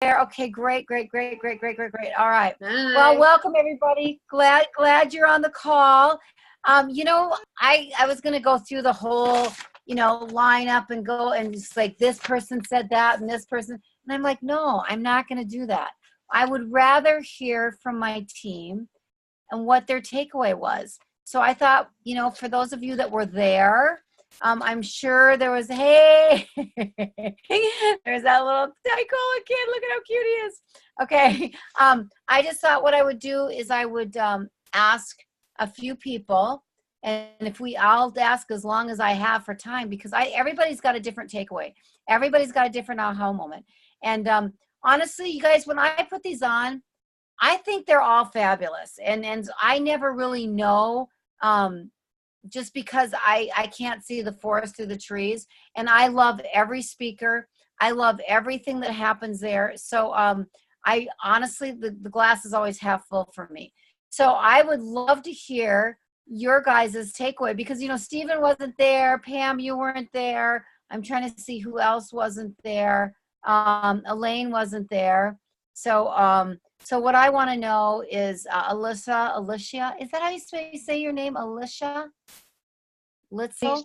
there. Okay, great. All right. Hi. Well, welcome everybody. Glad you're on the call. I was gonna go through the whole, lineup and go and just like this person said that and this person, and I'm like, no, I'm not gonna do that. I would rather hear from my team and what their takeaway was. So I thought, for those of you that were there, I'm sure there was, hey, there's that little Tycola kid. Look at how cute he is. Okay. I just thought what I would do is I would ask a few people, and I'll ask as long as I have for time, because everybody's got a different takeaway. Everybody's got a different aha moment. And honestly, you guys, when I put these on, I think they're all fabulous. And I never really know, just because I can't see the forest through the trees. And I love every speaker. I love everything that happens there. So I honestly, the glass is always half full for me. So I would love to hear your guys' takeaway, because, Stephen wasn't there. Pam, you weren't there. I'm trying to see who else wasn't there. Elaine wasn't there. So what I want to know is Alicia, is that how you say your name, Alicia? Litzel?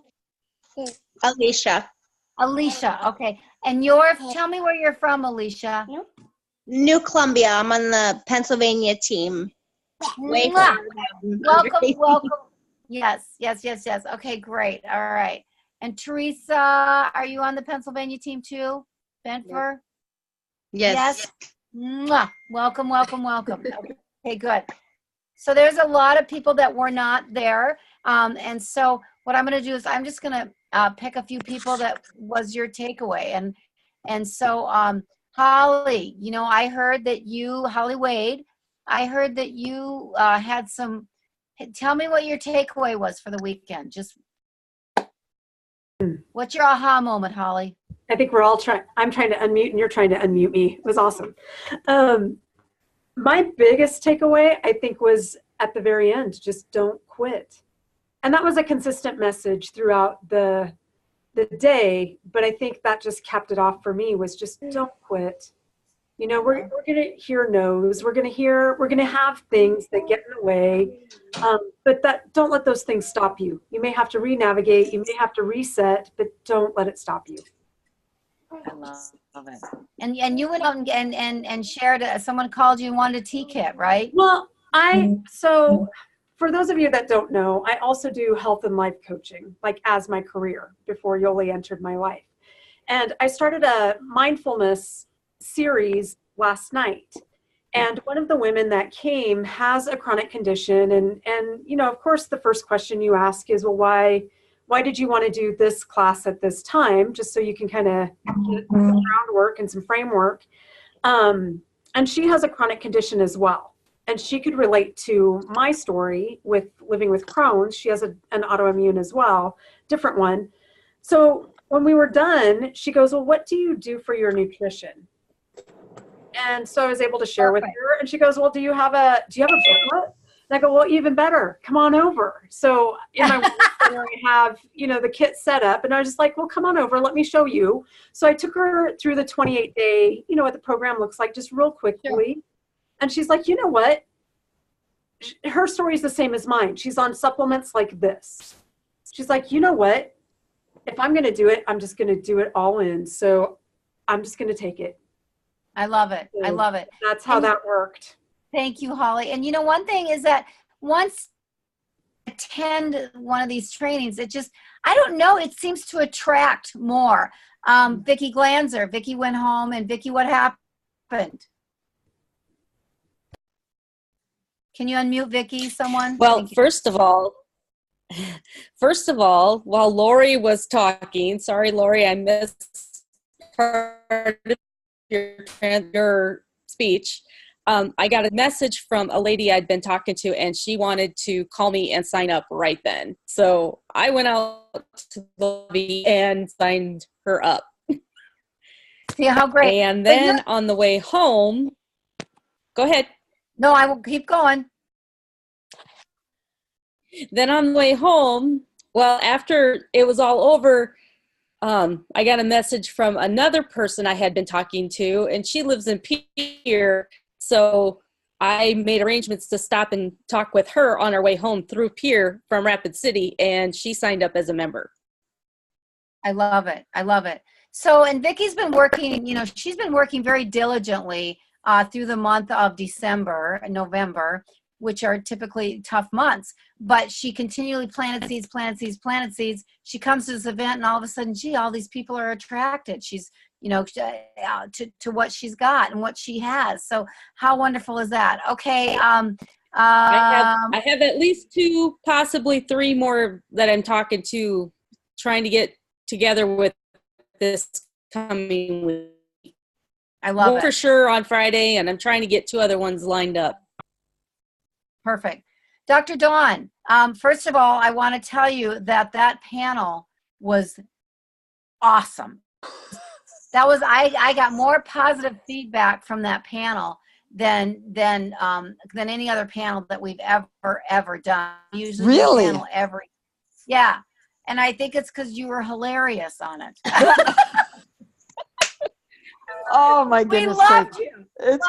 Alicia, okay. And tell me where you're from, Alicia. New Columbia. I'm on the Pennsylvania team. Welcome. Yes. Okay, great. All right. And Teresa, are you on the Pennsylvania team too? Benfer? Yes. Mwah. Welcome. Okay, good. So there's a lot of people that were not there. And so what I'm going to do is I'm just going to pick a few people that was your takeaway. And so Holly, I heard that Holly Wade, I heard that you had tell me what your takeaway was for the weekend. Just what's your aha moment, Holly? I think I'm trying to unmute and you're trying to unmute me. It was awesome. My biggest takeaway, I think, was at the very end, just don't quit. And that was a consistent message throughout the day, but I think that just capped it off for me, was just don't quit. We're going to hear no's. We're going to have things that get in the way, but don't let those things stop you. You may have to re-navigate, you may have to reset, but don't let it stop you. I love it. And you went out and shared, someone called you and wanted a tea kit, right? Well, so for those of you that don't know, I also do health and life coaching, like as my career, before Yoli entered my life. And I started a mindfulness series last night. And one of the women that came has a chronic condition. And of course, the first question you ask is, well, why did you want to do this class at this time? Just so you can kind of get some groundwork and some framework. And she has a chronic condition as well. And she could relate to my story with living with Crohn's. She has an autoimmune as well, different one. So when we were done, she goes, well, what do you do for your nutrition? And so I was able to share with her, and she goes, well, do you have a booklet? And I go, well, even better, come on over. So in my center, I have, the kit set up, and I was just like, well, come on over, let me show you. So I took her through the 28-day, what the program looks like, just real quickly. Sure. And she's like, you know what? Her story is the same as mine. She's on supplements like this. She's like, you know what? If I'm going to do it, I'm just going to do it all in. So I'm just going to take it. I love it. So I love it. That's how that worked. Thank you, Holly. And one thing is that once you attend one of these trainings, I don't know, it seems to attract more. Vicki Glanzer, Vicki went home, and Vicki, what happened? Can you unmute Vicki, someone? Well, first of all, while Lori was talking, sorry, Lori, I missed part of your speech. I got a message from a lady I'd been talking to, and she wanted to call me and sign up right then. So I went out to the lobby and signed her up. See how great. And then on the way home, go ahead. No, I will keep going. Then on the way home, well, after it was all over, I got a message from another person I had been talking to, and she lives in Pierre. So I made arrangements to stop and talk with her on our way home through Pierre from Rapid City, and she signed up as a member. I love it. I love it. So, and Vicky's been working, you know, she's been working very diligently through the month of December and November, which are typically tough months, but she continually planted seeds, planted seeds, planted seeds. She comes to this event and all of a sudden, gee, all these people are attracted. She's, you know, to what she's got and what she has. So how wonderful is that? Okay. I have at least 2, possibly 3 more that I'm talking to, trying to get together with this coming week. I love it. For sure on Friday, and I'm trying to get 2 other ones lined up. Perfect. Dr. Dawn, first of all, I want to tell you that that panel was awesome. That was, I got more positive feedback from that panel than any other panel that we've ever done. Usually Really? panel every, yeah. And I think it's because you were hilarious on it. Oh my We goodness. loved sake. you. It's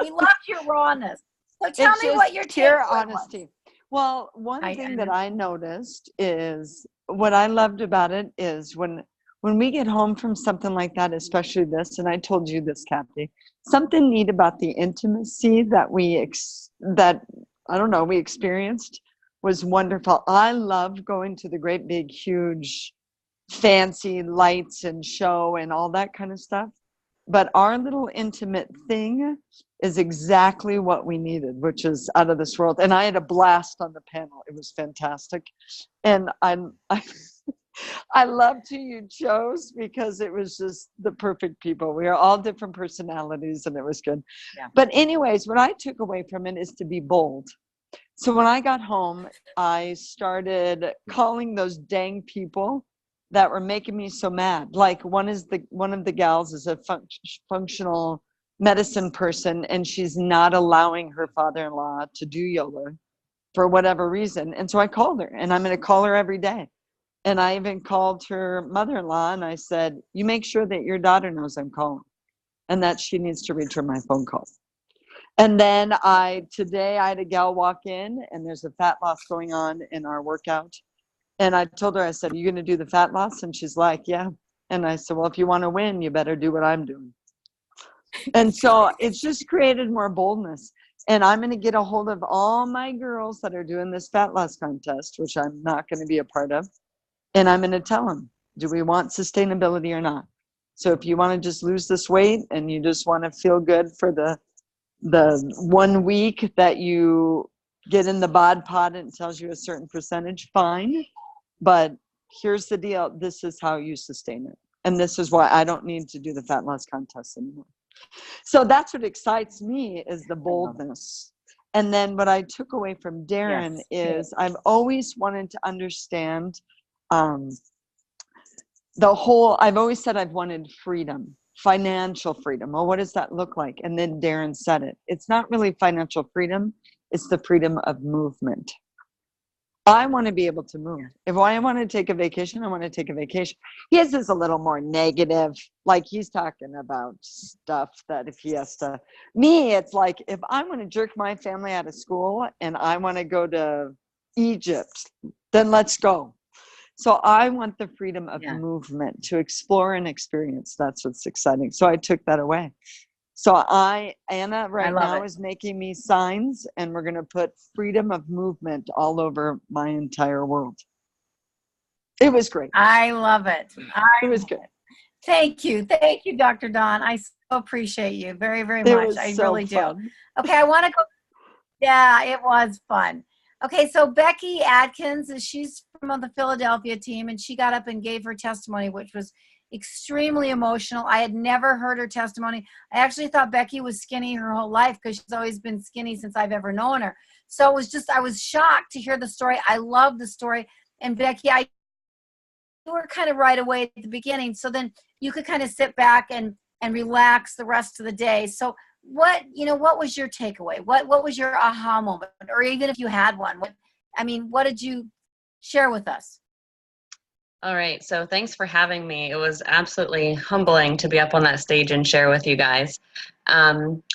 We loved your rawness. So tell it's me just what your pure takeaway was. honesty. Well, one I thing know. that I noticed is what I loved about it is when we get home from something like that, especially this, and I told you this, Kathy, something neat about the intimacy that we experienced was wonderful. I love going to the great big huge fancy lights and show and all that kind of stuff. But our little intimate thing is exactly what we needed, which is out of this world. And I had a blast on the panel. It was fantastic. And I loved who you chose because it was just the perfect people. We are all different personalities and it was good. Yeah. But anyways, what I took away from it is to be bold. So when I got home, I started calling those dang people that were making me so mad. Like one of the gals is a functional medicine person, and she's not allowing her father-in-law to do yoga for whatever reason. And so I called her, and I'm going to call her every day. And I even called her mother-in-law, and I said, you make sure that your daughter knows I'm calling and that she needs to return my phone calls. And then today I had a gal walk in, and there's a fat loss going on in our workout. And I told her, I said, are you going to do the fat loss? And she's like, yeah. And I said, well, if you want to win, you better do what I'm doing. And so it's just created more boldness. And I'm going to get a hold of all my girls that are doing this fat loss contest, which I'm not going to be a part of. And I'm going to tell them, do we want sustainability or not? So if you want to just lose this weight and you just want to feel good for the 1 week that you get in the bod pod and it tells you a certain percentage, fine. But here's the deal. This is how you sustain it. And this is why I don't need to do the fat loss contest anymore. So that's what excites me is the boldness. And then what I took away from Darren is I've always wanted to understand I've always said I've wanted freedom, financial freedom. Well, what does that look like? And then Darren said it. It's not really financial freedom. It's the freedom of movement. I want to be able to move. If I want to take a vacation, I want to take a vacation. His is a little more negative. Like he's talking about stuff that if he has to, me, it's like, if I want to jerk my family out of school and I want to go to Egypt, then let's go. So I want the freedom of movement to explore and experience. That's what's exciting. So I took that away. So Anna right now is making me signs, and we're going to put freedom of movement all over my entire world. It was great. I love it. It was good. Thank you. Thank you, Dr. Dawn. I so appreciate you very, very much. I really do. Okay, I want to go. Yeah, it was fun. Okay, so Becky Atkins, she's from the Philadelphia team, and she got up and gave her testimony, which was extremely emotional. I had never heard her testimony. I actually thought Becky was skinny her whole life because she's always been skinny since I've ever known her. So it was just, I was shocked to hear the story. I love the story. And Becky, you were kind of right away at the beginning. So then you could kind of sit back and relax the rest of the day. So what was your takeaway? What was your aha moment? Or even if you had one, what did you share with us? All right, so thanks for having me. It was absolutely humbling to be up on that stage and share with you guys.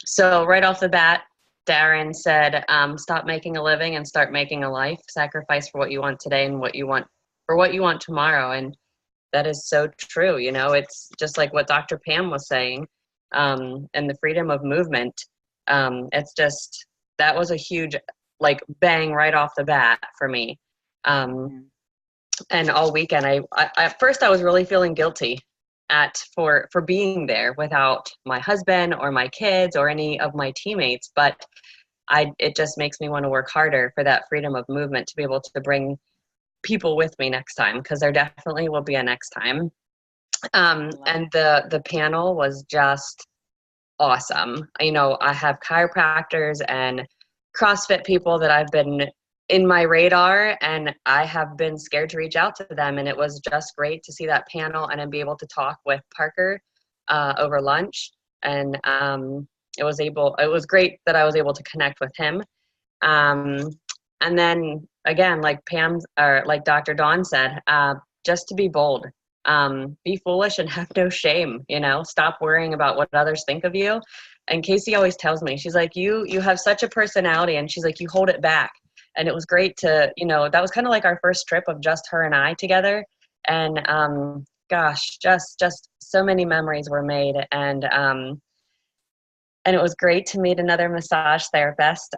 So right off the bat, Darren said, stop making a living and start making a life. Sacrifice for what you want today and what you want for what you want tomorrow. And that is so true. You know, it's just like what Dr. Pam was saying, and the freedom of movement. It's just, that was a huge, like, bang right off the bat for me. And all weekend, I at first I was really feeling guilty for being there without my husband or my kids or any of my teammates, but it just makes me want to work harder for that freedom of movement to be able to bring people with me next time, because there definitely will be a next time. And the panel was just awesome. You know, I have chiropractors and CrossFit people that I've been in my radar, and I have been scared to reach out to them. And it was just great to see that panel and then be able to talk with Parker over lunch. And it was great that I was able to connect with him. And then again, like Dr. Dawn said, just to be bold, be foolish and have no shame, you know, stop worrying about what others think of you. And Casey always tells me, she's like, you have such a personality, and she's like, you hold it back. And it was great to, you know, that was kind of like our first trip of just her and I together. And gosh, just so many memories were made. And it was great to meet another massage therapist,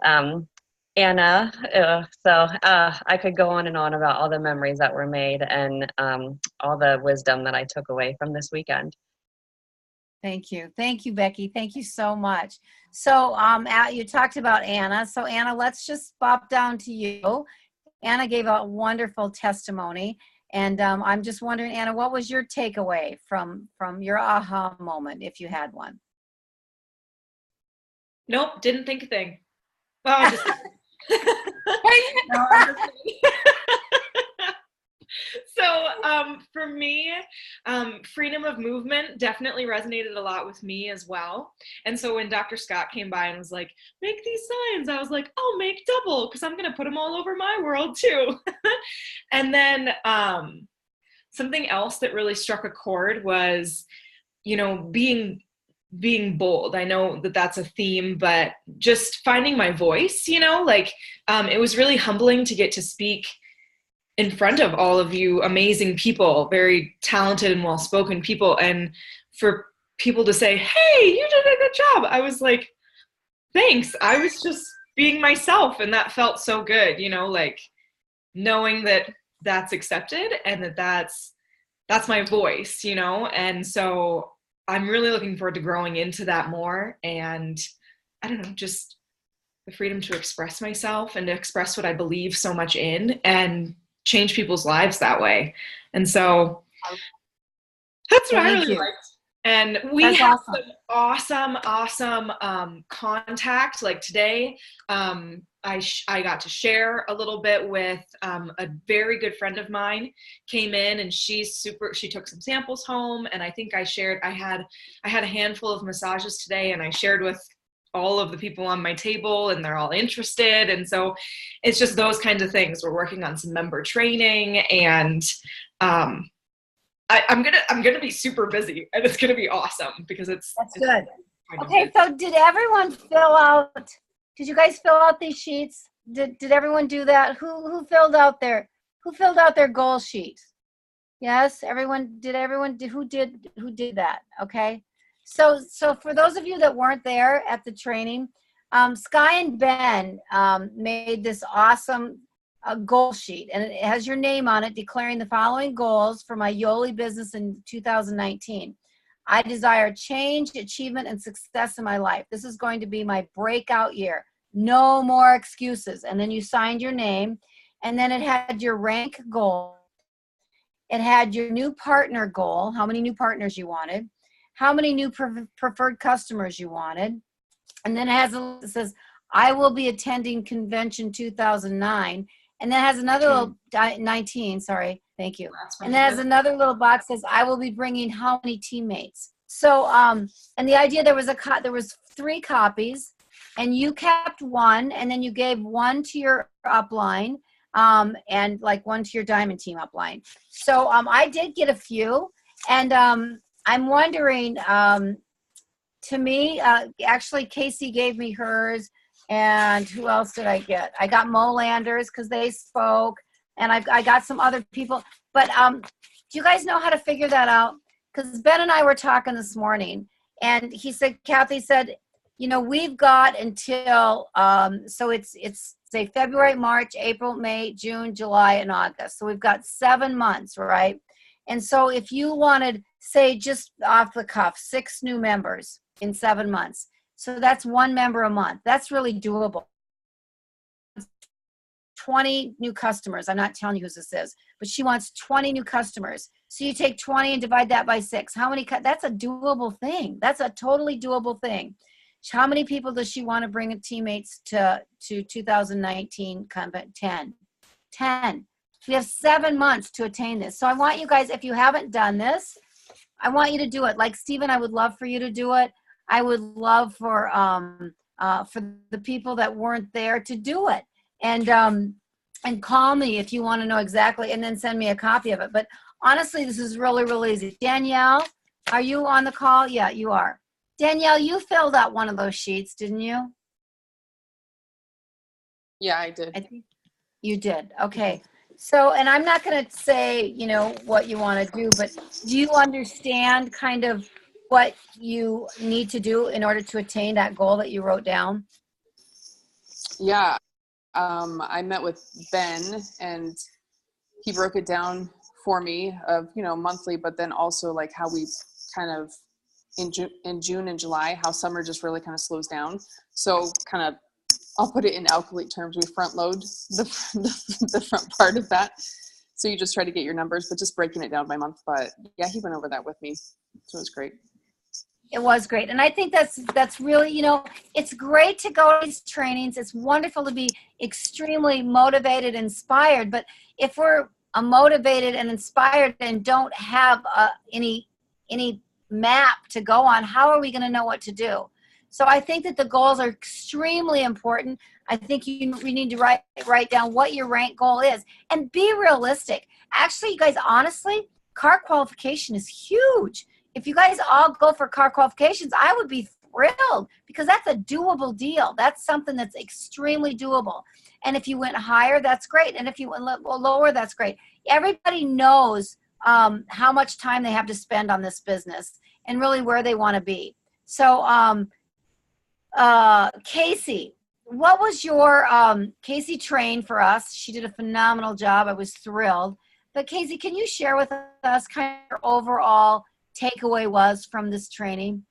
Anna. I could go on and on about all the memories that were made and all the wisdom that I took away from this weekend. Thank you. Thank you, Becky. Thank you so much. So you talked about Anna. So Anna, let's just pop down to you. Anna gave a wonderful testimony. And I'm just wondering, Anna, what was your takeaway from your aha moment, if you had one? Nope, didn't think a thing. Well, I'm just No, I'm just So for me, freedom of movement definitely resonated a lot with me as well. And so when Dr. Scott came by and was like, make these signs, I was like, I'll make double, because I'm going to put them all over my world too. And then something else that really struck a chord was, you know, being bold. I know that that's a theme, but just finding my voice, you know, like it was really humbling to get to speak in front of all of you amazing people, very talented and well-spoken people. And for people to say, hey, you did a good job. I was like, thanks. I was just being myself. And that felt so good, you know, like knowing that that's accepted and that that's my voice, you know? And so I'm really looking forward to growing into that more. And I don't know, just the freedom to express myself and to express what I believe so much in and change people's lives that way. And so that's what I really liked. And we have some awesome contact. Like today, I got to share a little bit with a very good friend of mine came in, and she took some samples home. And I think I had a handful of massages today, and I shared with all of the people on my table, and they're all interested. And so it's just those kinds of things. We're working on some member training, and I'm gonna be super busy, and it's gonna be awesome because that's good. Okay, so did everyone did you guys fill out these sheets? Did everyone do that? Who filled out their goal sheet? Yes, everyone did. Who did that? Okay. So for those of you that weren't there at the training, Sky and Ben made this awesome goal sheet, and it has your name on it, declaring the following goals for my Yoli business in 2019. I desire change, achievement, and success in my life. This is going to be my breakout year. No more excuses. And then you signed your name, and then it had your rank goal. It had your new partner goal, how many new partners you wanted, how many new preferred customers you wanted. And then it says, I will be attending convention 2009. And then it has another little 19, sorry, thank you. And then it has another little box that says, I will be bringing how many teammates. So, and the idea, there was 3 copies, and you kept one, and then you gave one to your upline. and like one to your diamond team upline. So I did get a few, and I'm wondering, to me, actually Casey gave me hers, and who else did I get? I got Molanders because they spoke, and I got some other people. But do you guys know how to figure that out? Because Ben and I were talking this morning, and he said, Kathy said, you know, we've got until, so it's say February, March, April, May, June, July, and August. So we've got 7 months, right? And so if you wanted, say, just off the cuff, 6 new members in 7 months, so that's 1 member a month. That's really doable. 20 new customers. I'm not telling you who this is, but she wants 20 new customers. So you take 20 and divide that by 6. How many? That's a doable thing. That's a totally doable thing. How many people does she want to bring teammates to 2019? 10. 10. We have 7 months to attain this. So I want you guys, if you haven't done this, I want you to do it. Like Stephen, I would love for you to do it. I would love for the people that weren't there to do it. And call me if you want to know exactly, and then send me a copy of it. But honestly, this is really, really easy. Danielle, are you on the call? Yeah, you are. Danielle, you filled out one of those sheets, didn't you? Yeah, I did. I think you did. Okay. So, and I'm not going to say, you know, what you want to do, but do you understand kind of what you need to do in order to attain that goal that you wrote down? Yeah. I met with Ben, and he broke it down for me of, you know, monthly, but then also like how we kind of in June and July, how summer just really kind of slows down. So kind of, I'll put it in alkalite terms, we front load the front part of that. So you just try to get your numbers, but just breaking it down by month. But yeah, he went over that with me. So it was great. It was great. And I think that's really, you know, it's great to go to these trainings. It's wonderful to be extremely motivated, inspired. But if we're motivated and inspired and don't have any map to go on, how are we going to know what to do? So I think that the goals are extremely important. I think we need to write down what your rank goal is and be realistic. Actually, you guys, honestly, car qualification is huge. If you guys all go for car qualifications, I would be thrilled because that's a doable deal. That's something that's extremely doable. And if you went higher, that's great. And if you went lower, that's great. Everybody knows how much time they have to spend on this business and really where they want to be. So Casey, what was your, Casey trained for us. She did a phenomenal job. I was thrilled. But Casey, can you share with us kind of your overall takeaway was from this training?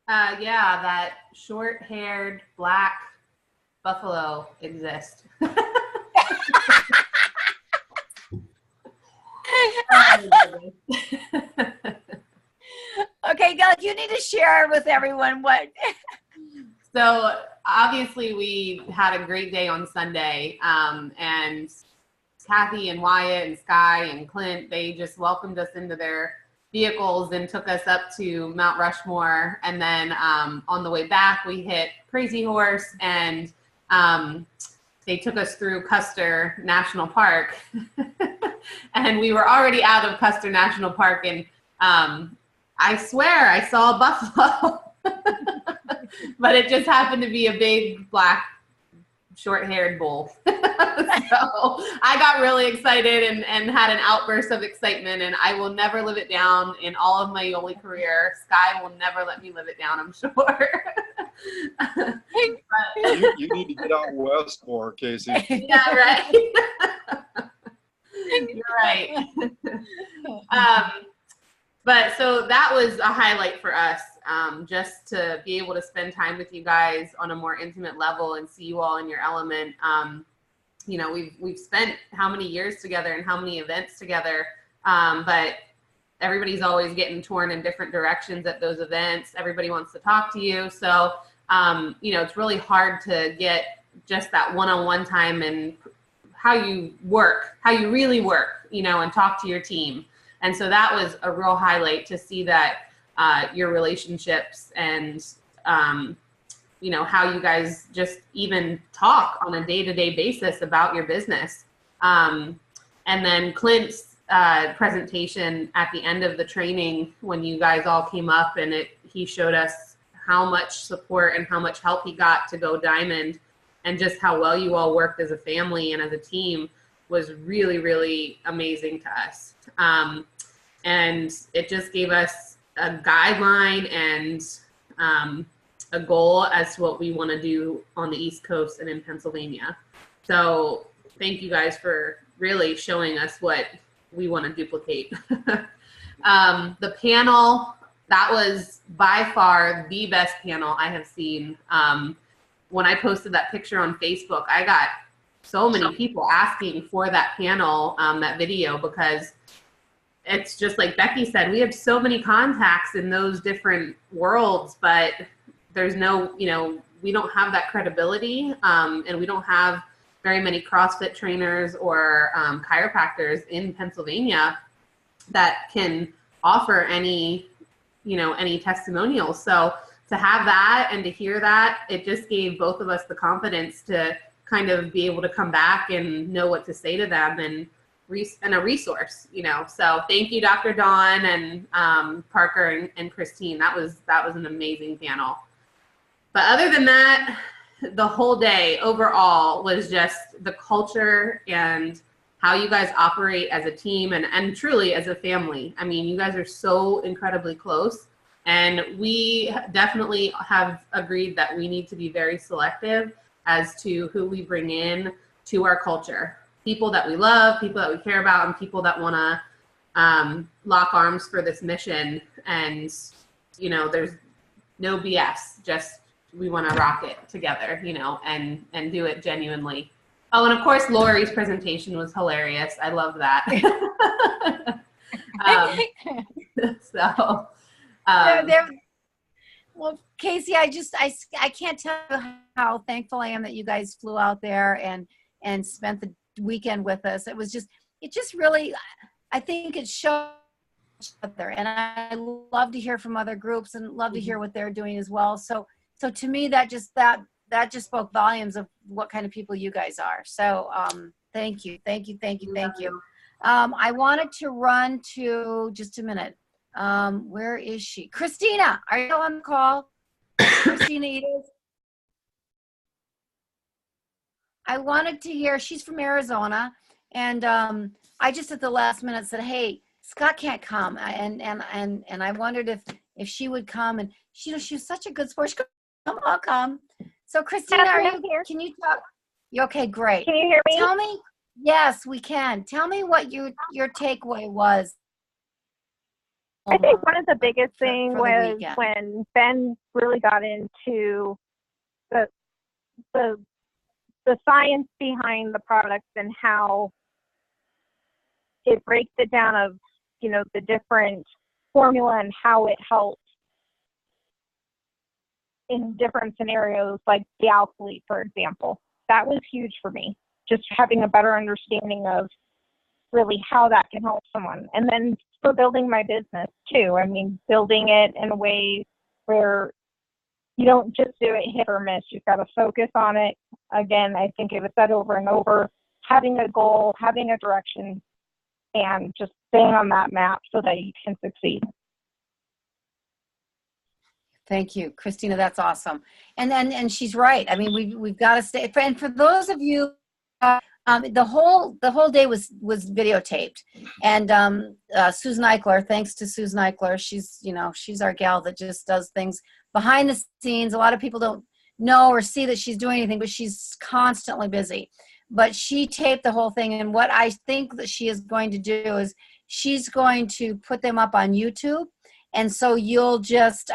Yeah, that short-haired black buffalo exists. Okay, Doug, you need to share with everyone what. So obviously we had a great day on Sunday, and Kathy and Wyatt and Sky and Clint, they just welcomed us into their vehicles and took us up to Mount Rushmore. And then on the way back, we hit Crazy Horse, and they took us through Custer National Park. And we were already out of Custer National Park, and I swear I saw a buffalo. But it just happened to be a big black short-haired bull. So I got really excited and had an outburst of excitement, and I will never live it down in all of my Yoli career. Sky will never let me live it down, I'm sure. You need to get on Westmore, Casey. Yeah, right. You're right. But so that was a highlight for us, just to be able to spend time with you guys on a more intimate level and see you all in your element. You know, we've spent how many years together and how many events together, but everybody's always getting torn in different directions at those events. Everybody wants to talk to you. So, you know, it's really hard to get just that one-on-one time and how you work, how you really work, you know, and talk to your team. And so that was a real highlight to see that your relationships and, you know, how you guys just even talk on a day-to-day basis about your business. And then Clint's presentation at the end of the training, when you guys all came up, and he showed us how much support and how much help he got to go diamond, and just how well you all worked as a family and as a team was really, really amazing to us. And it just gave us a guideline and a goal as to what we want to do on the East Coast and in Pennsylvania. So thank you guys for really showing us what we want to duplicate. The panel, that was by far the best panel I have seen. When I posted that picture on Facebook, I got so many people asking for that panel, that video, because it's just like Becky said, we have so many contacts in those different worlds, but there's no, you know, we don't have that credibility, and we don't have very many CrossFit trainers or chiropractors in Pennsylvania that can offer any, you know, any testimonials. So to have that and to hear that, it just gave both of us the confidence to kind of be able to come back and know what to say to them, and a resource, you know. So thank you, Dr. Dawn and Parker and Christine. That was an amazing panel. But other than that, the whole day overall was just the culture and how you guys operate as a team and truly as a family. I mean, you guys are so incredibly close, and we definitely have agreed that we need to be very selective as to who we bring in to our culture. People that we love, people that we care about, and people that want to lock arms for this mission. And, you know, there's no BS, just we want to rock it together, you know, and do it genuinely. Oh, and of course, Lori's presentation was hilarious. I love that. Well, Casey, I can't tell you how thankful I am that you guys flew out there and spent the weekend with us. It just really, I think it showed each other, and I love to hear from other groups and love to hear what they're doing as well. So to me, that just spoke volumes of what kind of people you guys are. So thank you. I wanted to run to, just a minute. Where is she? Christina, are you on the call? Christina Edith. I wanted to hear, she's from Arizona, and I just at the last minute said, hey, Scott can't come, and I wondered if she would come, and she was such a good sport. She goes, I'll come. So Christina, are you here? Can you talk? You okay? Great. Can you hear me? Tell me. Yes, we can. Tell me what your takeaway was. I think one of the biggest things was when Ben really got into the science behind the products and how it breaks it down of, you know, the different formula and how it helps in different scenarios, like the alkali, for example. That was huge for me, just having a better understanding of really how that can help someone. And then for building my business too, I mean, building it in a way where you don't just do it hit or miss. You've got to focus on it. Again, I think it was said over and over, having a goal, having a direction, and just staying on that map so that you can succeed. Thank you, Christina. That's awesome. And she's right. I mean, we've got to stay. And for those of you, the whole day was videotaped. And Susan Eichler, thanks to Susan Eichler, she's our gal that just does things behind the scenes. A lot of people don't know or see that she's doing anything, but she's constantly busy. But she taped the whole thing. And what I think that she is going to do is she's going to put them up on YouTube. And so you'll just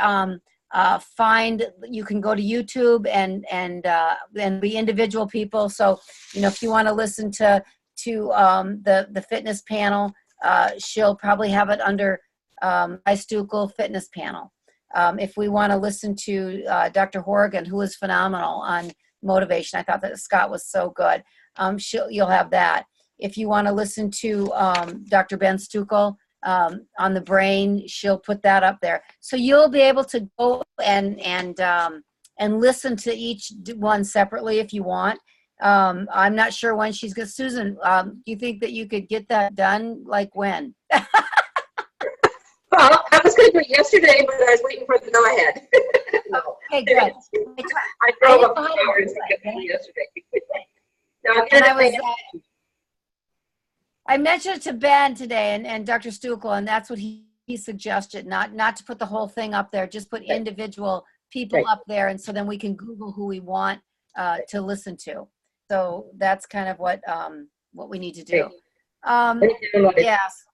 you can go to YouTube and be individual people. So, you know, if you want to listen to the fitness panel, she'll probably have it under Stuckel Fitness Panel. If we want to listen to Dr. Horgan, who was phenomenal on motivation, I thought that Scott was so good. You'll have that. If you want to listen to Dr. Ben Stuckel on the brain, she'll put that up there. So you'll be able to go and and listen to each one separately if you want. I'm not sure when she's going to. Susan, do you think that you could get that done? Like when? Well, I was going to do it yesterday, but I was waiting for the go-ahead. Okay, good. I drove up 2 hours to get there yesterday. No, I mentioned it to Ben today and Dr. Stukel, and that's what he suggested, not to put the whole thing up there, just put individual people up there, and so then we can Google who we want to listen to. So that's kind of what we need to do. Yes,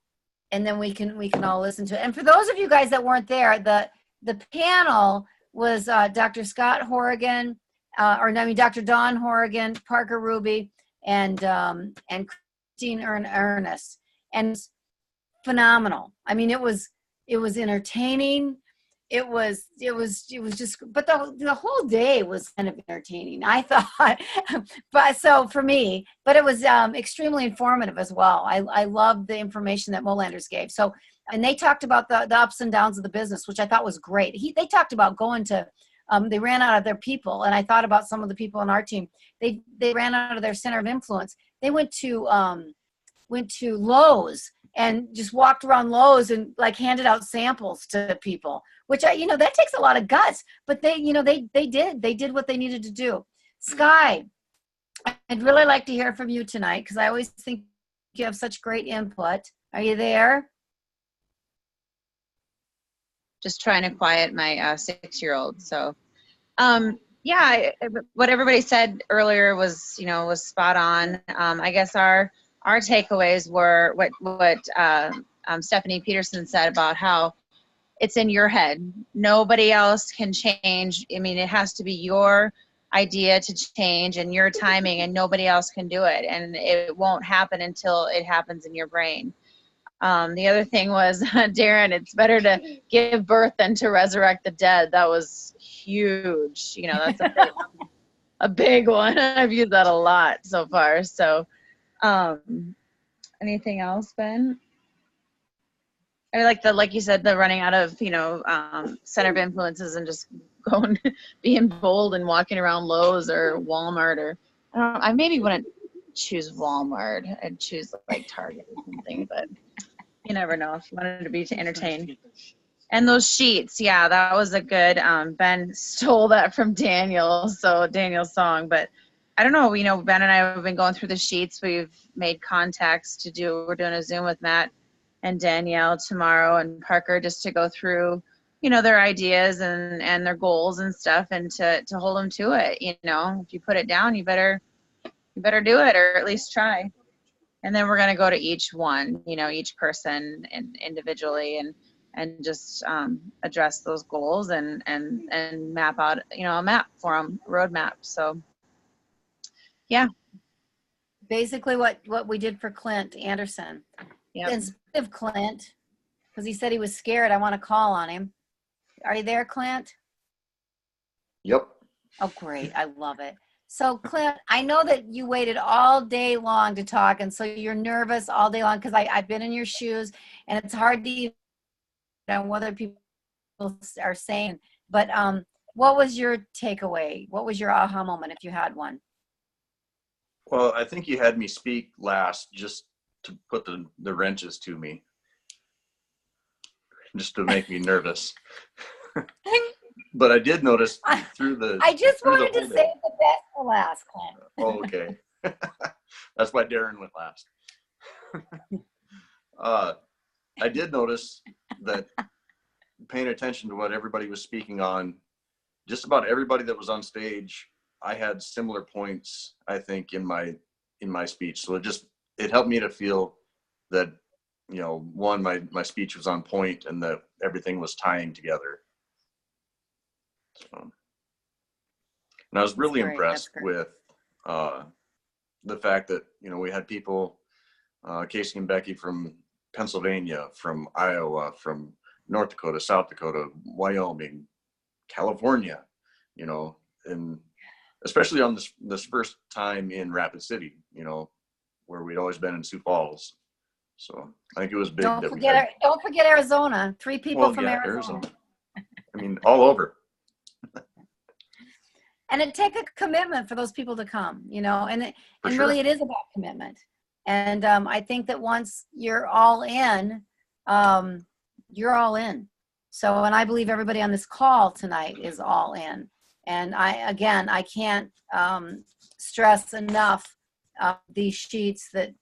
and then we can all listen to it. And for those of you guys that weren't there, the panel was Dr. Scott Horrigan, Dr. Don Horrigan, Parker Ruby, and Christine Ernest, and it's phenomenal. I mean, it was entertaining. It was just, but the whole day was kind of entertaining, I thought. But so for me, but it was extremely informative as well. I loved the information that Molanders gave. So, and they talked about the ups and downs of the business, which I thought was great. They talked about going to, they ran out of their people, and I thought about some of the people on our team. They ran out of their center of influence. They went to Lowe's and just walked around Lowe's and like handed out samples to people, which that takes a lot of guts, but they did what they needed to do. Sky, I'd really like to hear from you tonight, because I always think you have such great input. Are you there? Just trying to quiet my 6-year-old. So, yeah, what everybody said earlier was spot on. I guess our takeaways were what Stephanie Peterson said about how it's in your head. Nobody else can change. I mean, it has to be your idea to change and your timing, and nobody else can do it. And it won't happen until it happens in your brain. The other thing was, Darren, it's better to give birth than to resurrect the dead. That was huge. That's a big one. I've used that a lot so far. So, anything else, Ben? I like you said, the running out of, center of influences and just going, being bold and walking around Lowe's or Walmart, or I maybe wouldn't choose Walmart. I'd choose like Target or something, but you never know if you wanted to be entertained. And those sheets, yeah, that was a good, Ben stole that from Daniel's song, but I don't know, Ben and I have been going through the sheets. We've made contacts we're doing a Zoom with Matt and Danielle tomorrow and Parker, just to go through, their ideas and their goals and stuff, and to hold them to it. If you put it down, you better do it, or at least try. And then we're going to go to each one, each person and individually, and just address those goals and map out, a map for them, roadmap. So, yeah. Basically what we did for Clint Anderson. Yep. Instead of Clint, because he said he was scared, I want to call on him. Are you there, Clint? Yep. Oh, great. I love it. So, Clint, I know that you waited all day long to talk, and so you're nervous all day long, because I've been in your shoes, and it's hard to even know what other people are saying. But what was your takeaway? What was your aha moment, if you had one? Well, I think you had me speak last just to put the wrenches to me, just to make me nervous. But I did notice through the. I just wanted to save the best for last, Clint. Oh, okay. That's why Darren went last. I did notice that, paying attention to what everybody was speaking on, just about everybody that was on stage, I had similar points, I think, in my speech. So it helped me to feel that, one, my speech was on point and that everything was tying together. So, and I was really impressed with the fact that, we had people, Casey and Becky from Pennsylvania, from Iowa, from North Dakota, South Dakota, Wyoming, California, and especially on this first time in Rapid City, where we'd always been in Sioux Falls. So I think it was big. Don't forget Arizona. 3 people from Arizona. I mean, all over. and it take a commitment for those people to come, you know, and really it is about commitment. And I think that once you're all in, you're all in. So, and I believe everybody on this call tonight is all in. And I can't stress enough these sheets that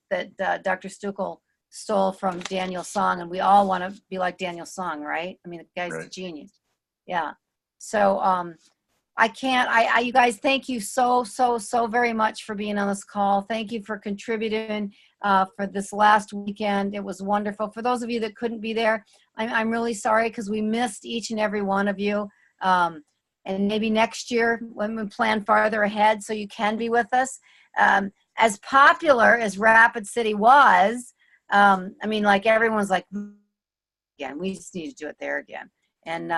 Dr. Stuckel stole from Daniel Song, and we all want to be like Daniel Song, right? I mean, the guy's a genius. Yeah. So you guys, thank you so very much for being on this call. Thank you for contributing for this last weekend. It was wonderful. For those of you that couldn't be there, I'm really sorry because we missed each and every one of you. And maybe next year when we plan farther ahead so you can be with us. As popular as Rapid City was, I mean, like everyone's like, again, we just need to do it there again. And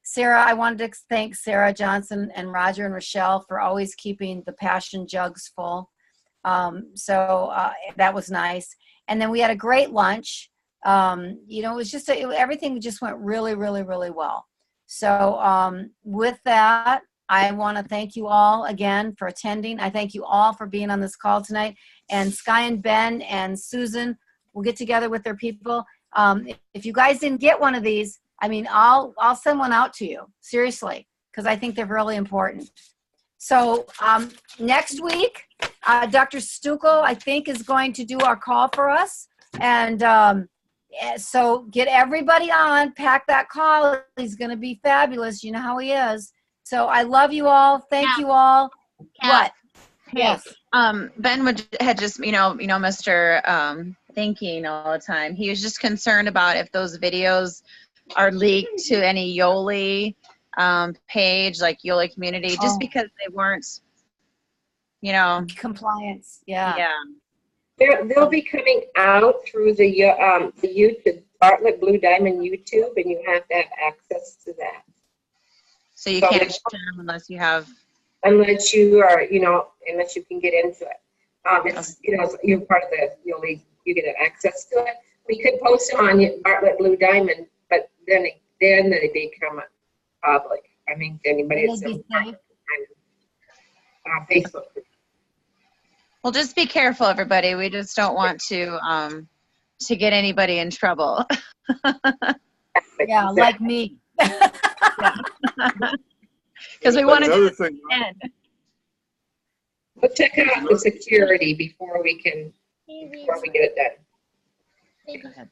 Sarah, I wanted to thank Sarah Johnson and Roger and Rochelle for always keeping the passion jugs full. So that was nice. And then we had a great lunch. You know, it was just, everything just went really, really, really well. So with that, I want to thank you all again for attending. I thank you all for being on this call tonight. And Sky and Ben and Susan will get together with their people. If you guys didn't get one of these, I mean, I'll send one out to you, seriously, because I think they're really important. So next week, Dr. Stuckel, I think, is going to do our call for us. And so get everybody on, pack that call. He's going to be fabulous. You know how he is. So I love you all. Thank you all. What? Yes. Ben had just, Mr. Thinking all the time. He was just concerned about if those videos are leaked to any Yoli page, like Yoli community, just because they weren't, compliance. Yeah. They'll be coming out through the YouTube, Bartlett Blue Diamond YouTube, and you have to have access to that. So you can't share them unless you have. Unless you are, unless you can get into it. It's, you're part of the Yoli, you get access to it. We could post them on Bartlett Blue Diamond, but then they become public. I mean, anybody that's on Facebook. Well, just be careful, everybody. We just don't want to get anybody in trouble. Yeah, like me. Because we want to do thing. We'll check out the security before we get it done.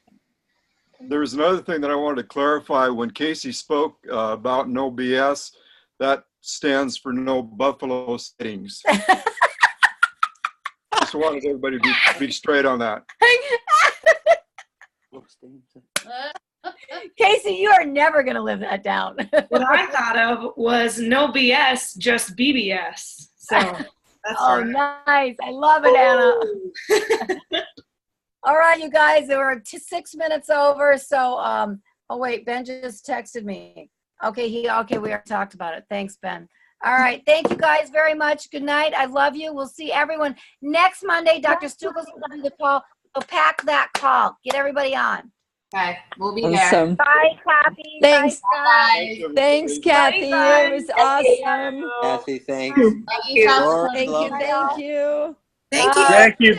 There's another thing that I wanted to clarify. When Casey spoke about no BS, that stands for no buffalo sightings. Just wanted everybody to be straight on that. Casey, you are never going to live that down. What I thought of was no BS, just BBS. So that's nice. I love it, Anna. All right, you guys, they were 6 minutes over. So, oh wait, Ben just texted me. Okay, we already talked about it. Thanks, Ben. All right, thank you guys very much. Good night. I love you. We'll see everyone next Monday. Dr. Stuckel's going to do the call. So pack that call. Get everybody on. Okay, we'll be Awesome. there. Bye, Kathy. Thanks. Bye. Thanks, Kathy. It was awesome. Kathy, thanks. Thank you. Thank you. Bye. Thank you.